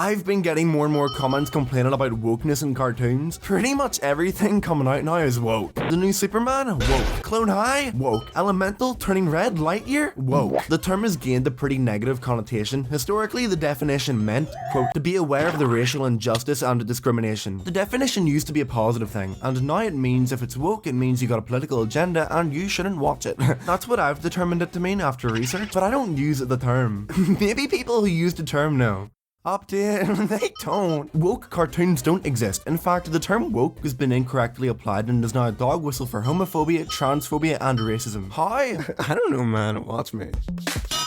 I've been getting more and more comments complaining about wokeness in cartoons. Pretty much everything coming out now is woke. The new Superman? Woke. Clone High? Woke. Elemental turning red? Lightyear? Woke. The term has gained a pretty negative connotation. Historically, the definition meant, quote, to be aware of the racial injustice and discrimination. The definition used to be a positive thing, and now it means if it's woke, it means you got a political agenda and you shouldn't watch it. That's what I've determined it to mean after research, but I don't use the term. Maybe people who use the term know. Update, they don't. Woke cartoons don't exist. In fact, the term woke has been incorrectly applied and is now a dog whistle for homophobia, transphobia, and racism. How? I don't know, man. Watch me.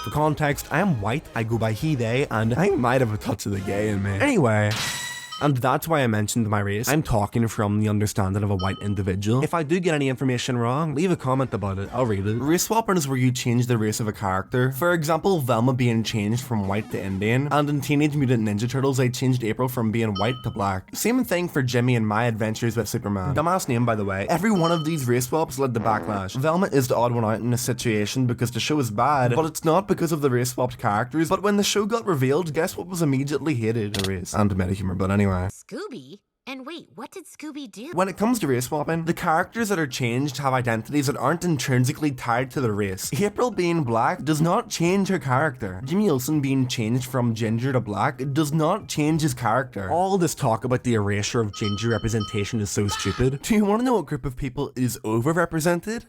For context, I am white, I go by he, they, and I might have a touch of the gay in me. Anyway. And that's why I mentioned my race. I'm talking from the understanding of a white individual. If I do get any information wrong, leave a comment about it, I'll read it. Race swapping is where you change the race of a character. For example, Velma being changed from white to Indian, and in Teenage Mutant Ninja Turtles I changed April from being white to black. Same thing for Jimmy and My Adventures with Superman. Dumbass name, by the way. Every one of these race swaps led to backlash. Velma is the odd one out in this situation because the show is bad, but it's not because of the race swapped characters. But when the show got revealed, guess what was immediately hated? The race. And metahumor, but anyway. Scooby? And wait, what did Scooby do? When it comes to race swapping, the characters that are changed have identities that aren't intrinsically tied to the race. April being black does not change her character. Jimmy Olsen being changed from ginger to black does not change his character. All this talk about the erasure of ginger representation is so stupid. Do you want to know what group of people is overrepresented?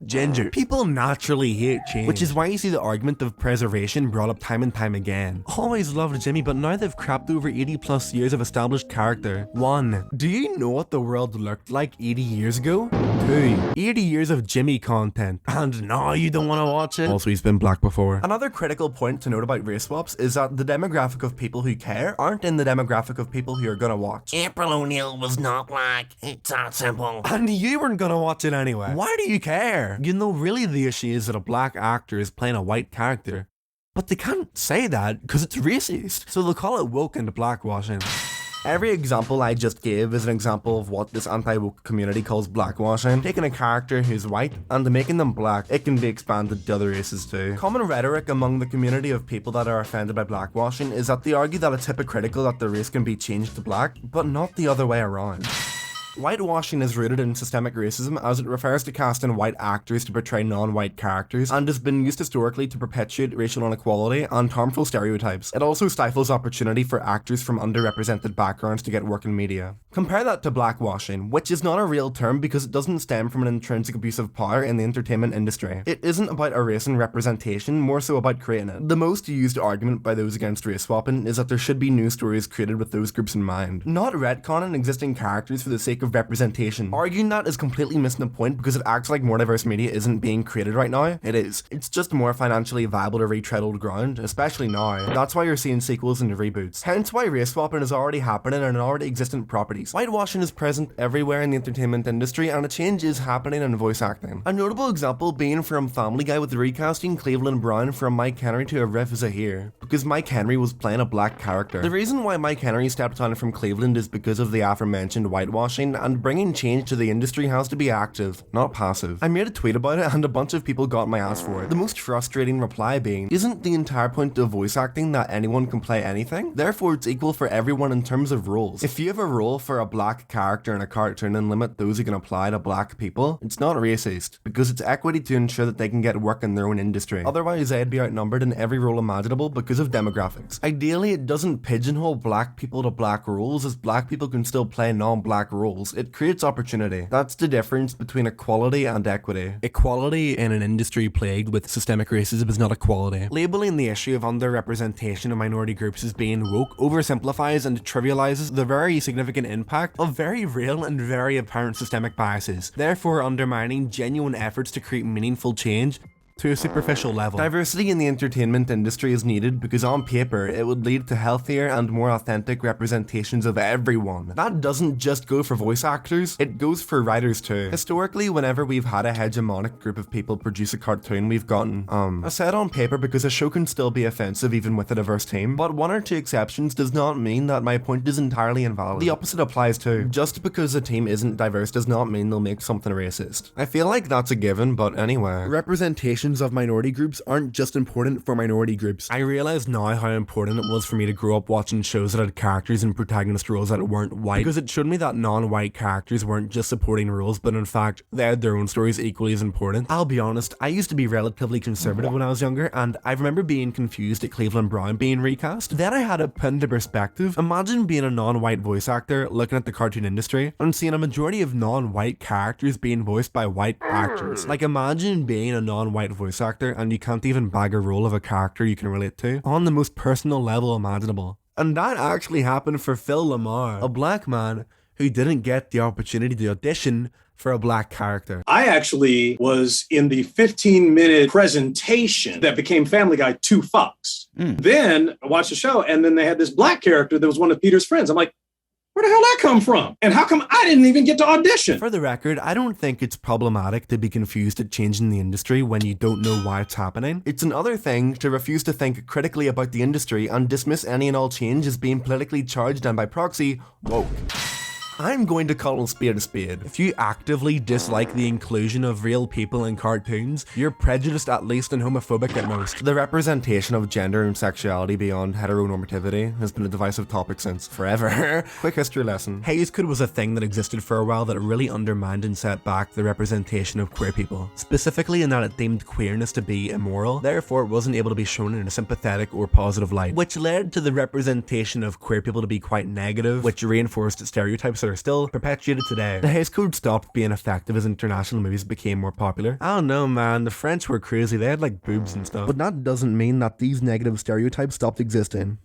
Ginger. People naturally hate change, which is why you see the argument of preservation brought up time and time again. Always loved Jimmy, but now they've crapped over 80 plus years of established character. 1. Do you know what the world looked like 80 years ago? 2. 80 years of Jimmy content, and now you don't want to watch it? Also, he's been black before. Another critical point to note about race swaps is that the demographic of people who care aren't in the demographic of people who are gonna watch. April O'Neil was not black. It's that simple. And you weren't gonna watch it anyway. Why do you care? You know, really the issue is that a black actor is playing a white character. But they can't say that because it's racist. So they'll call it woke and blackwashing. Every example I just gave is an example of what this anti-woke community calls blackwashing. Taking a character who's white and making them black, it can be expanded to other races too. Common rhetoric among the community of people that are offended by blackwashing is that they argue that it's hypocritical that the race can be changed to black, but not the other way around. Whitewashing is rooted in systemic racism as it refers to casting white actors to portray non-white characters and has been used historically to perpetuate racial inequality and harmful stereotypes. It also stifles opportunity for actors from underrepresented backgrounds to get work in media. Compare that to blackwashing, which is not a real term because it doesn't stem from an intrinsic abuse of power in the entertainment industry. It isn't about erasing representation, more so about creating it. The most used argument by those against race swapping is that there should be new stories created with those groups in mind, not retconning existing characters for the sake of representation. Arguing that is completely missing the point because it acts like more diverse media isn't being created right now. It is. It's just more financially viable to retread old ground, especially now. That's why you're seeing sequels and reboots. Hence why race swapping is already happening in already existent properties. Whitewashing is present everywhere in the entertainment industry and a change is happening in voice acting. A notable example being from Family Guy with recasting Cleveland Brown from Mike Henry to Arif Zahir, because Mike Henry was playing a black character. The reason why Mike Henry stepped down from Cleveland is because of the aforementioned whitewashing, and bringing change to the industry has to be active, not passive. I made a tweet about it and a bunch of people got my ass for it. The most frustrating reply being, isn't the entire point of voice acting that anyone can play anything? Therefore it's equal for everyone in terms of roles. If you have a role for a black character in a cartoon and limit those who can apply to black people, it's not racist, because it's equity to ensure that they can get work in their own industry. Otherwise they'd be outnumbered in every role imaginable because of demographics. Ideally it doesn't pigeonhole black people to black roles, as black people can still play non-black roles. It creates opportunity. That's the difference between equality and equity. Equality in an industry plagued with systemic racism is not equality. Labeling the issue of underrepresentation of minority groups as being woke oversimplifies and trivializes the very significant impact of very real and very apparent systemic biases, therefore undermining genuine efforts to create meaningful change to a superficial level. Diversity in the entertainment industry is needed because on paper it would lead to healthier and more authentic representations of everyone. That doesn't just go for voice actors, it goes for writers too. Historically, whenever we've had a hegemonic group of people produce a cartoon, we've gotten, I said on paper because a show can still be offensive even with a diverse team, but one or two exceptions does not mean that my point is entirely invalid. The opposite applies too. Just because a team isn't diverse does not mean they'll make something racist. I feel like that's a given, but anyway. Representation representations of minority groups aren't just important for minority groups. I realize now how important it was for me to grow up watching shows that had characters and protagonist roles that weren't white, because it showed me that non-white characters weren't just supporting roles, but in fact, they had their own stories equally as important. I'll be honest, I used to be relatively conservative when I was younger, and I remember being confused at Cleveland Brown being recast. Then I had it put into perspective. Imagine being a non-white voice actor looking at the cartoon industry and seeing a majority of non-white characters being voiced by white actors. Like, imagine being a non-white voice actor and you can't even bag a role of a character you can relate to on the most personal level imaginable. And that actually happened for Phil Lamar, a black man who didn't get the opportunity to audition for a black character. I actually was in the 15-minute presentation that became Family Guy to Fox. Then I watched the show, and then they had this black character that was one of Peter's friends. I'm like, where the hell did that come from? And how come I didn't even get to audition? For the record, I don't think it's problematic to be confused at changing the industry when you don't know why it's happening. It's another thing to refuse to think critically about the industry and dismiss any and all change as being politically charged and by proxy, woke. I'm going to call a spade a spade. If you actively dislike the inclusion of real people in cartoons, you're prejudiced at least and homophobic at most. The representation of gender and sexuality beyond heteronormativity has been a divisive topic since forever. Quick history lesson. Hays Code was a thing that existed for a while that really undermined and set back the representation of queer people, specifically in that it deemed queerness to be immoral, therefore it wasn't able to be shown in a sympathetic or positive light, which led to the representation of queer people to be quite negative, which reinforced stereotypes that are still perpetuated today. The Hays Code stopped being effective as international movies became more popular. I don't know, man, the French were crazy, they had like boobs and stuff. But that doesn't mean that these negative stereotypes stopped existing.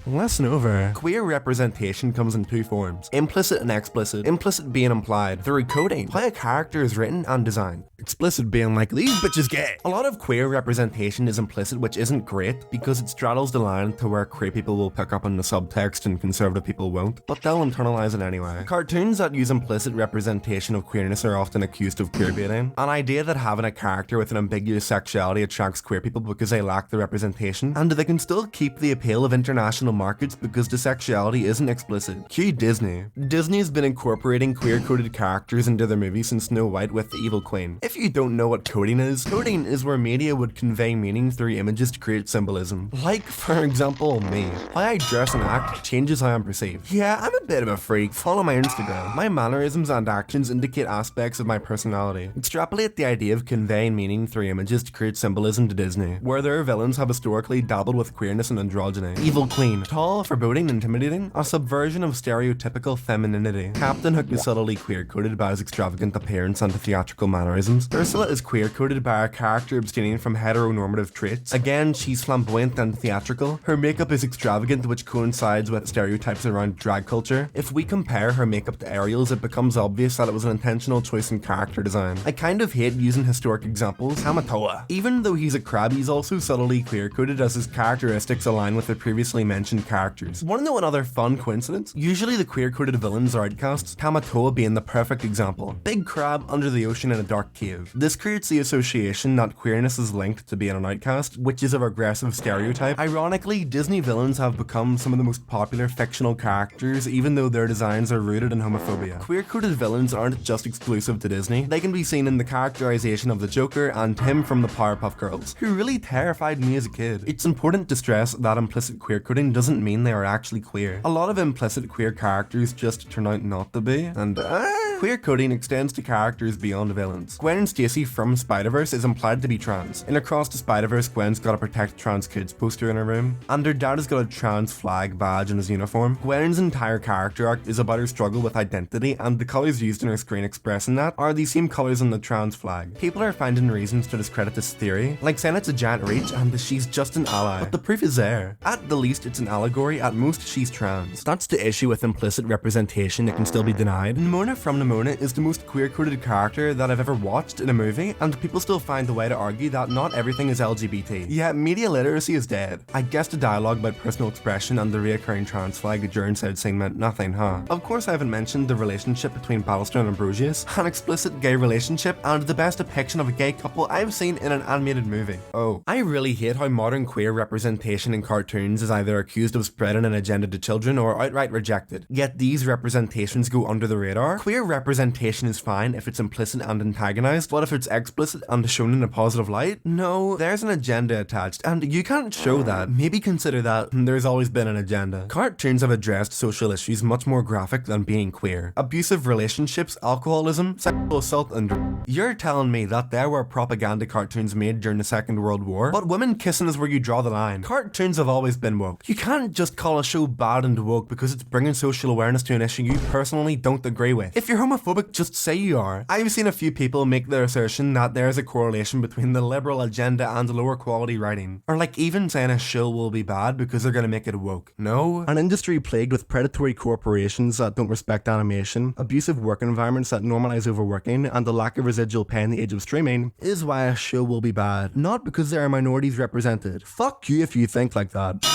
Lesson over. Queer representation comes in two forms, implicit and explicit. Implicit being implied through coding, how a character is written and designed. Explicit being like, these bitches gay. A lot of queer representation is implicit, which isn't great because it straddles the line to where queer people will pick up on the subtext and conservative people won't, but they'll internalize it anyway. Cartoons that use implicit representation of queerness are often accused of queerbaiting, an idea that having a character with an ambiguous sexuality attracts queer people because they lack the representation, and they can still keep the appeal of international markets because the sexuality isn't explicit. Cue Disney. Disney's been incorporating queer-coded characters into their movies since Snow White with the Evil Queen. If you don't know what coding is where media would convey meaning through images to create symbolism. Like, for example, me. How I dress and act changes how I'm perceived. Yeah, I'm a bit of a freak. Follow my Instagram. My mannerisms and actions indicate aspects of my personality. Extrapolate the idea of conveying meaning through images to create symbolism to Disney, where their villains have historically dabbled with queerness and androgyny. Evil Queen. Tall, foreboding, intimidating, a subversion of stereotypical femininity. Captain Hook is subtly queer-coded by his extravagant appearance and theatrical mannerisms. Ursula is queer-coded by a character abstaining from heteronormative traits. Again, she's flamboyant and theatrical. Her makeup is extravagant, which coincides with stereotypes around drag culture. If we compare her makeup to Ariel's, it becomes obvious that it was an intentional choice in character design. I kind of hate using historic examples. Kamatoa. Even though he's a crab, he's also subtly queer-coded as his characteristics align with the previously mentioned characters. Want to know another fun coincidence? Usually the queer-coded villains are outcasts, Kamatoa being the perfect example. Big crab under the ocean in a dark cave. This creates the association that queerness is linked to being an outcast, which is a regressive stereotype. Ironically, Disney villains have become some of the most popular fictional characters, even though their designs are rooted in homophobia. Queer-coded villains aren't just exclusive to Disney. They can be seen in the characterization of the Joker and Tim from the Powerpuff Girls, who really terrified me as a kid. It's important to stress that implicit queer coding doesn't mean they are actually queer. A lot of implicit queer characters just turn out not to be, and queer coding extends to characters beyond villains. Gwen Stacy from Spider-Verse is implied to be trans. In Across the Spider-Verse, Gwen's got a Protect Trans Kids poster in her room, and her dad has got a trans flag badge in his uniform. Gwen's entire character arc is about her struggle with identity, and the colours used in her screen expressing that are the same colours on the trans flag. People are finding reasons to discredit this theory, like saying it's a giant reach and she's just an ally. But the proof is there. At the least, it's an allegory, at most, she's trans. That's the issue with implicit representation, it can still be denied. Nimona from Nimona is the most queer-coded character that I've ever watched in a movie, and people still find a way to argue that not everything is LGBT. Yeah, media literacy is dead. I guess the dialogue about personal expression and the reoccurring trans flag that Jern said saying meant nothing, huh? Of course I haven't mentioned the relationship between Ballister and Ambrosius, an explicit gay relationship, and the best depiction of a gay couple I've seen in an animated movie. Oh, I really hate how modern queer representation in cartoons is either accused of spreading an agenda to children or outright rejected. Yet these representations go under the radar. Queer representation is fine if it's implicit and antagonized, but if it's explicit and shown in a positive light, no, there's an agenda attached, and you can't show that. Maybe consider that there's always been an agenda. Cartoons have addressed social issues much more graphic than being queer. Abusive relationships, alcoholism, sexual assault, and you're telling me that there were propaganda cartoons made during the Second World War, but women kissing is where you draw the line. Cartoons have always been woke. You can't just call a show bad and woke because it's bringing social awareness to an issue you personally don't agree with. If you're homophobic, just say you are. I've seen a few people make the assertion that there is a correlation between the liberal agenda and lower quality writing, or like even saying a show will be bad because they're gonna make it woke. No. An industry plagued with predatory corporations that don't respect animation, abusive work environments that normalize overworking, and the lack of residual pay in the age of streaming is why a show will be bad, not because there are minorities represented. Fuck you if you think like that.